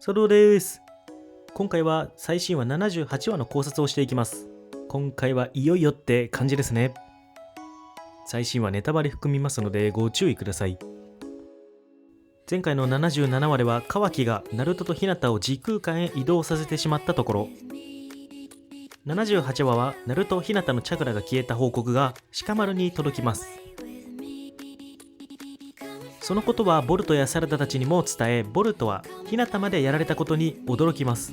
佐藤です。今回は最新話78話の考察をしていきます。今回はいよいよって感じですね。最新話ネタバレ含みますのでご注意ください。前回の77話ではカワキがナルトとヒナタを時空間へ移動させてしまったところ、78話はナルト・ヒナタのチャクラが消えた報告が鹿丸に届きます。そのことはボルトやサラダたちにも伝え、ボルトはヒナタまでやられたことに驚きます。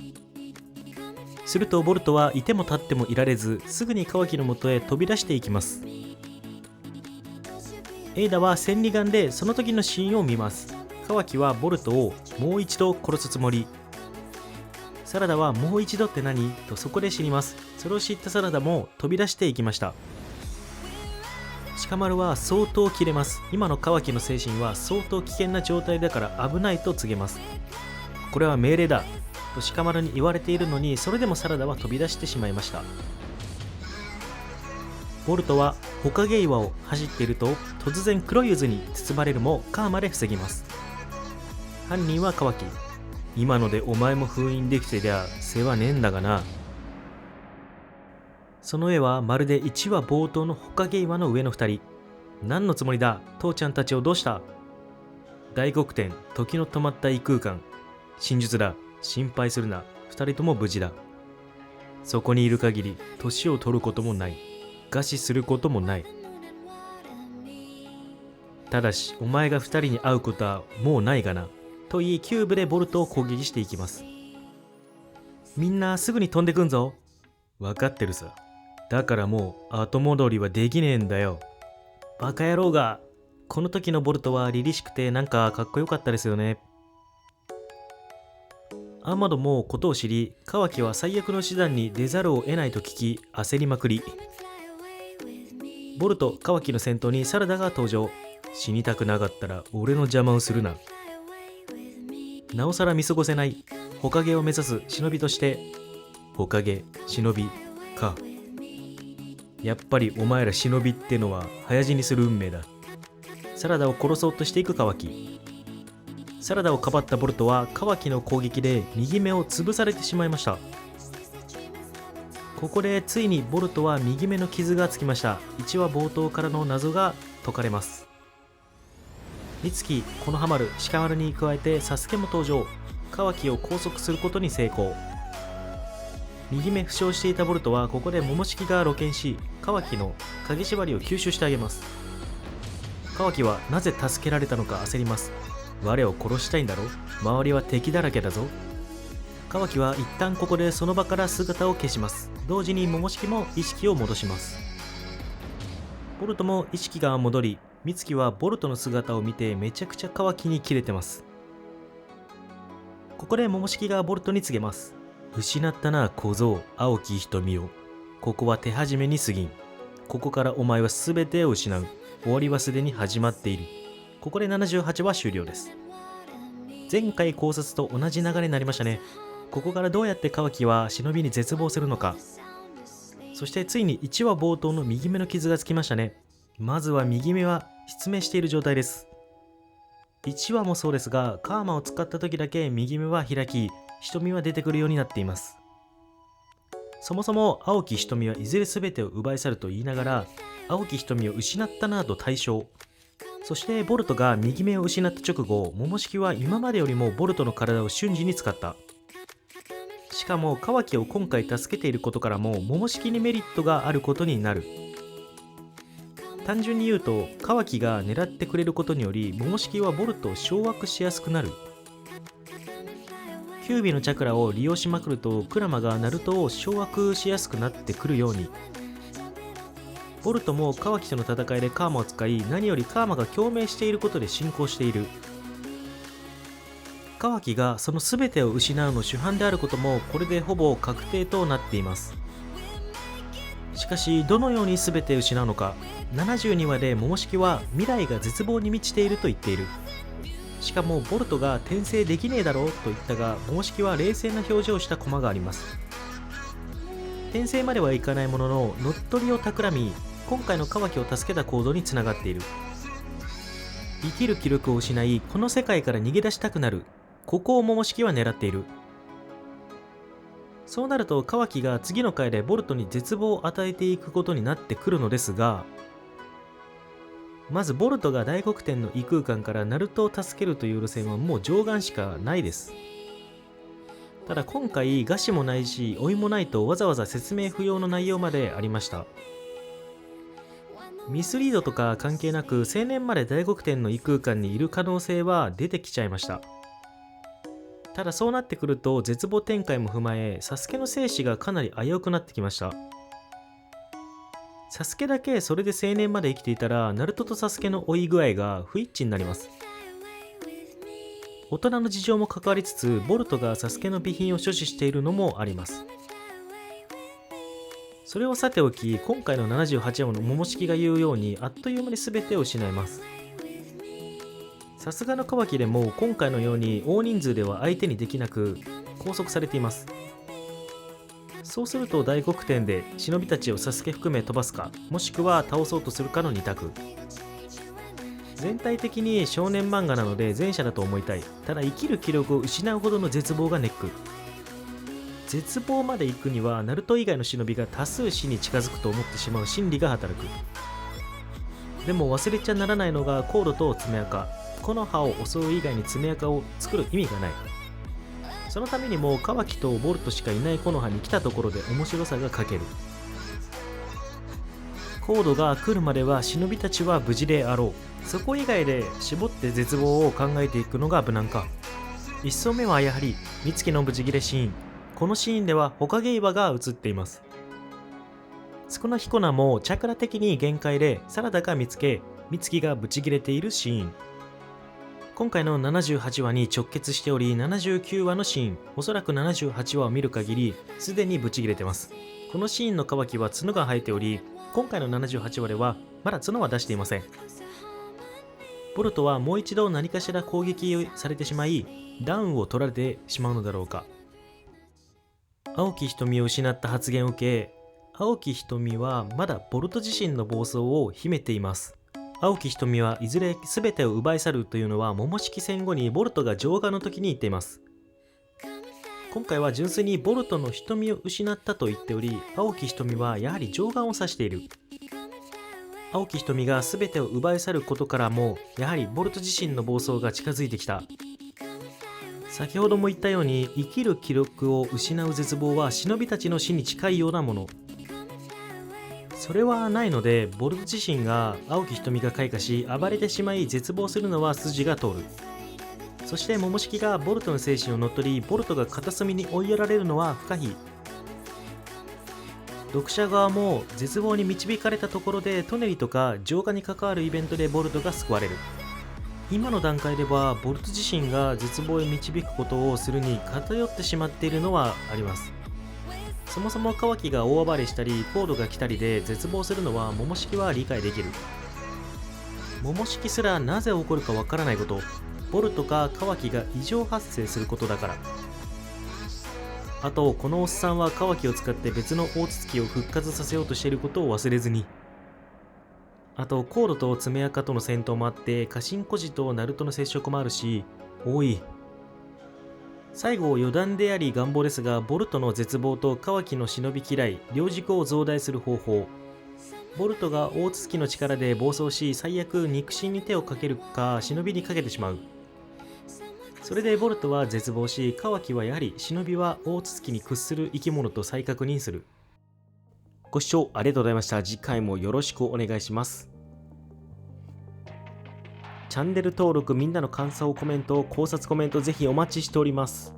するとボルトはいても立ってもいられず、すぐにカワキの元へ飛び出していきます。エイダは千里眼でその時のシーンを見ます。カワキはボルトをもう一度殺すつもり。サラダはもう一度って何とそこで死にます。それを知ったサラダも飛び出していきました。鹿丸は相当キレます。今のカワキの精神は相当危険な状態だから危ないと告げます。これは命令だと鹿丸に言われているのに、それでもサラダは飛び出してしまいました。ボルトはホカゲ岩を走っていると突然黒い渦に包まれるもカーマで防ぎます。犯人はカワキ。今のでお前も封印できてりゃ世話ねえんだがな。その絵はまるで1話冒頭のホカゲ岩の上の2人。何のつもりだ、父ちゃんたちをどうした。大黒天、時の止まった異空間。真術だ、心配するな、2人とも無事だ。そこにいる限り年を取ることもない、餓死することもない。ただしお前が2人に会うことはもうないがなと言い、キューブでボルトを攻撃していきます。みんなすぐに飛んでくんぞ。分かってるさ。だからもう後戻りはできねえんだよ。バカ野郎が。この時のボルトは凛々しくてなんかかっこよかったですよね。アマドもことを知り、カワキは最悪の手段に出ざるを得ないと聞き焦りまくり、ボルト・カワキの先頭にサラダが登場。死にたくなかったら俺の邪魔をするな。なおさら見過ごせないホカゲを目指す忍びとして、ホカゲ、忍びか。やっぱりお前ら忍びってのは早死にする運命だ。サラダを殺そうとしていくカワキ。サラダをかばったボルトはカワキの攻撃で右目を潰されてしまいました。ここでついにボルトは右目の傷がつきました。1話冒頭からの謎が解かれます。美月、このハマる、鹿丸に加えてサスケも登場。カワキを拘束することに成功。右目負傷していたボルトはここで桃式が露見し、カワキの影縛りを吸収してあげます。カワキはなぜ助けられたのか焦ります。我を殺したいんだろ、周りは敵だらけだぞ。カワキは一旦ここでその場から姿を消します。同時に桃式も意識を戻します。ボルトも意識が戻り、美月はボルトの姿を見てめちゃくちゃカワキにキレてます。ここで桃式がボルトに告げます。失ったな小僧、青き瞳を。ここは手始めに過ぎん。ここからお前は全てを失う。終わりはすでに始まっている。ここで78話終了です。前回考察と同じ流れになりましたね。ここからどうやってカワキは忍びに絶望するのか。そしてついに1話冒頭の右目の傷がつきましたね。まずは右目は失明している状態です。1話もそうですが、カーマを使った時だけ右目は開き、瞳は出てくるようになっています。そもそも青き瞳はいずれ全てを奪い去ると言いながら、青き瞳を失ったなぁと対象。そしてボルトが右目を失った直後、桃式は今までよりもボルトの体を瞬時に使った。しかもカワキを今回助けていることからも桃式にメリットがあることになる。単純に言うと、カワキが狙ってくれることにより桃式はボルトを掌握しやすくなる。キュービのチャクラを利用しまくるとクラマがナルトを掌握しやすくなってくるように。ボルトもカワキとの戦いでカーマを使い、何よりカーマが共鳴していることで進行している。カワキがその全てを失うの主犯であることもこれでほぼ確定となっています。しかしどのように全て失うのか。72話で桃式は未来が絶望に満ちていると言っている。しかもボルトが転生できねえだろうと言ったが、桃式は冷静な表情をしたコマがあります。転生まではいかないものの乗っ取りを企み、今回のカワキを助けた行動につながっている。生きる気力を失い、この世界から逃げ出したくなる。ここを桃式は狙っている。そうなるとカワキが次の回でボルトに絶望を与えていくことになってくるのですが、まずボルトが大黒天の異空間からナルトを助けるという路線はもう上眼しかないです。ただ今回餓死もないし老いもないとわざわざ説明不要の内容までありました。ミスリードとか関係なく青年まで大黒天の異空間にいる可能性は出てきちゃいました。ただそうなってくると絶望展開も踏まえサスケの生死がかなり危うくなってきました。サスケだけそれで青年まで生きていたらナルトとサスケの老い具合が不一致になります。大人の事情も関わりつつボルトがサスケの備品を所持しているのもあります。それをさておき今回の78話の桃式が言うようにあっという間に全てを失います。さすがのカワキでも今回のように大人数では相手にできなく拘束されています。そうすると大黒天で忍びたちをサスケ含め飛ばすかもしくは倒そうとするかの2択。全体的に少年漫画なので前者だと思いたい。ただ生きる気力を失うほどの絶望がネック。絶望まで行くにはナルト以外の忍びが多数死に近づくと思ってしまう心理が働く。でも忘れちゃならないのがコードと爪垢。木の葉を襲う以外に爪垢を作る意味がない。そのためにもカワキとボルトしかいない木の葉に来たところで面白さが欠ける。コードが来るまでは忍びたちは無事であろう。そこ以外で絞って絶望を考えていくのが無難か。1層目はやはり美月のブチギレシーン。このシーンではホカゲ岩が映っています。少なひこなもチャクラ的に限界でサラダが見つけ美月がブチギレているシーン。今回の78話に直結しており79話のシーン、おそらく78話を見る限りすでにブチギレてます。このシーンのカワキは角が生えており今回の78話ではまだ角は出していません。ボルトはもう一度何かしら攻撃されてしまいダウンを取られてしまうのだろうか。青木瞳を失った発言を受け、青木瞳はまだボルト自身の暴走を秘めています。青木瞳はいずれ全てを奪い去るというのは桃式戦後にボルトが上眼の時に言っています。今回は純粋にボルトの瞳を失ったと言っており、青木瞳はやはり上眼を指している。青木瞳が全てを奪い去ることからもやはりボルト自身の暴走が近づいてきた。先ほども言ったように生きる気力を失う絶望は忍びたちの死に近いようなもの。それはないのでボルト自身が青木瞳が開花し暴れてしまい絶望するのは筋が通る。そして桃式がボルトの精神を乗っ取りボルトが片隅に追いやられるのは不可避。読者側も絶望に導かれたところでトネリとか浄化に関わるイベントでボルトが救われる。今の段階ではボルト自身が絶望へ導くことをするに偏ってしまっているのはあります。そもそもカワキが大暴れしたりコードが来たりで絶望するのは桃式は理解できる。桃式すらなぜ起こるかわからないこと、ボルトかカワキが異常発生することだから。あとこのおっさんはカワキを使って別の大筒木を復活させようとしていることを忘れずに。あとコードと爪垢との戦闘もあって家臣孤児とナルトの接触もあるし多い。最後余談であり願望ですがボルトの絶望とカワキの忍び嫌い両軸を増大する方法。ボルトが大筒木の力で暴走し最悪肉親に手をかけるか忍びにかけてしまう。それでボルトは絶望しカワキはやはり忍びは大筒木に屈する生き物と再確認する。ご視聴ありがとうございました。次回もよろしくお願いします。チャンネル登録、みんなの感想、コメント、考察コメントぜひお待ちしております。